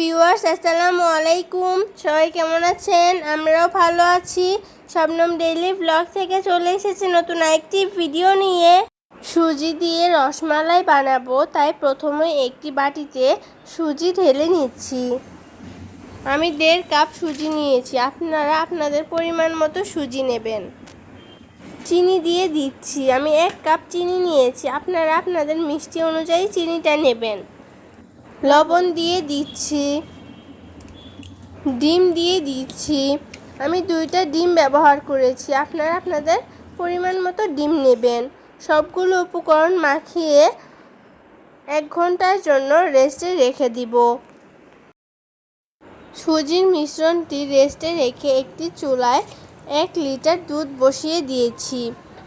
Viewers আসসালামু আলাইকুম। সবাই কেমন আছেন? আমরাও ভালো আছি। শবনম ডেইলি ব্লগ থেকে চলে এসেছি নতুন আরেকটি ভিডিও নিয়ে। সুজি দিয়ে রসমালাই বানাবো, তাই প্রথমে একটি বাটিতে সুজি ঢেলে নিচ্ছি। আমি 1.5 কাপ সুজি নিয়েছি, আপনারা আপনাদের পরিমাণ মতো সুজি নেবেন। চিনি দিয়ে দিচ্ছি, আমি 1 কাপ চিনি নিয়েছি, আপনারা আপনাদের মিষ্টি অনুযায়ী চিনিটা নেবেন। লবণ দিয়ে দিচ্ছি, ডিম দিয়ে দিচ্ছি। আমি 2টা ডিম ব্যবহার করেছি, আপনারা আপনাদের পরিমাণ মতো ডিম নেবেন। সবগুলো উপকরণ মাখিয়ে 1 ঘন্টার জন্য রেস্টে রেখে দিব। সুজির মিশ্রণটি রেস্টে রেখে একটি চুলায় 1 লিটার দুধ বসিয়ে দিয়েছি।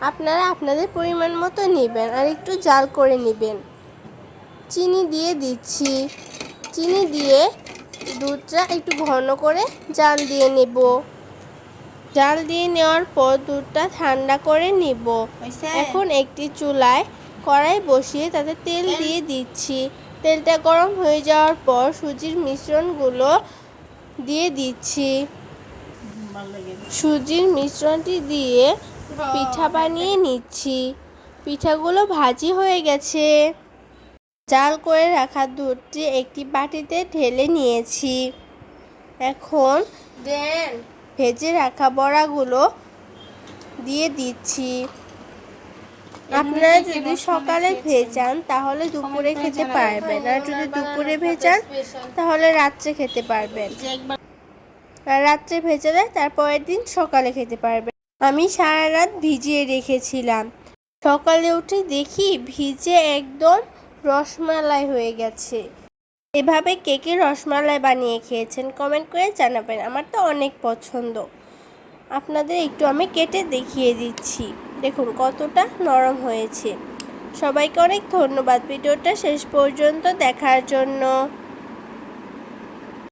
আপনারা আপনাদের পরিমাণ মতো নেবেন আর একটু জাল করে নেবেন। চিনি দিয়ে দিচ্ছি, চিনি দিয়ে দুধটা একটু ঘন করে জাল দিয়ে নেব। জাল দিয়ে নেওয়ার পর দুধটা ঠান্ডা করে নেব। এখন একটি চুলায় কড়াই বসিয়ে তাতে তেল দিয়ে দিচ্ছি। তেলটা গরম হয়ে যাওয়ার পর সুজির মিশ্রণগুলো দিয়ে দিচ্ছি। সুজির মিশ্রণটি দিয়ে পিঠা বানিয়ে নিচ্ছি। পিঠাগুলো ভাজি হয়ে গেছে। জাল করে রাখা দুধটি একটি বাটিতে ঢেলে নিয়েছি। এখন ভেজে রাখা বড়াগুলো দিয়ে দিচ্ছি। আপনারা যদি সকালে ভেজান তাহলে দুপুরে খেতে পারবেন, আর যদি দুপুরে ভেজান তাহলে রাত্রে খেতে পারবেন, আর রাত্রে ভেজালে তারপরের দিন সকালে খেতে পারবেন। আমি সারা রাত ভিজিয়ে রেখেছিলাম, সকালে উঠে দেখি ভিজে একদম রসমালাই হয়ে গেছে। এভাবে কে কে রসমালাই বানিয়ে খেয়েছেন কমেন্ট করে জানাবেন, আমার তো অনেক পছন্দ। আপনাদের একটু আমি কেটে দেখিয়ে দিচ্ছি, দেখুন কতটা নরম হয়েছে। সবাইকে অনেক ধন্যবাদ ভিডিওটা শেষ পর্যন্ত দেখার জন্য।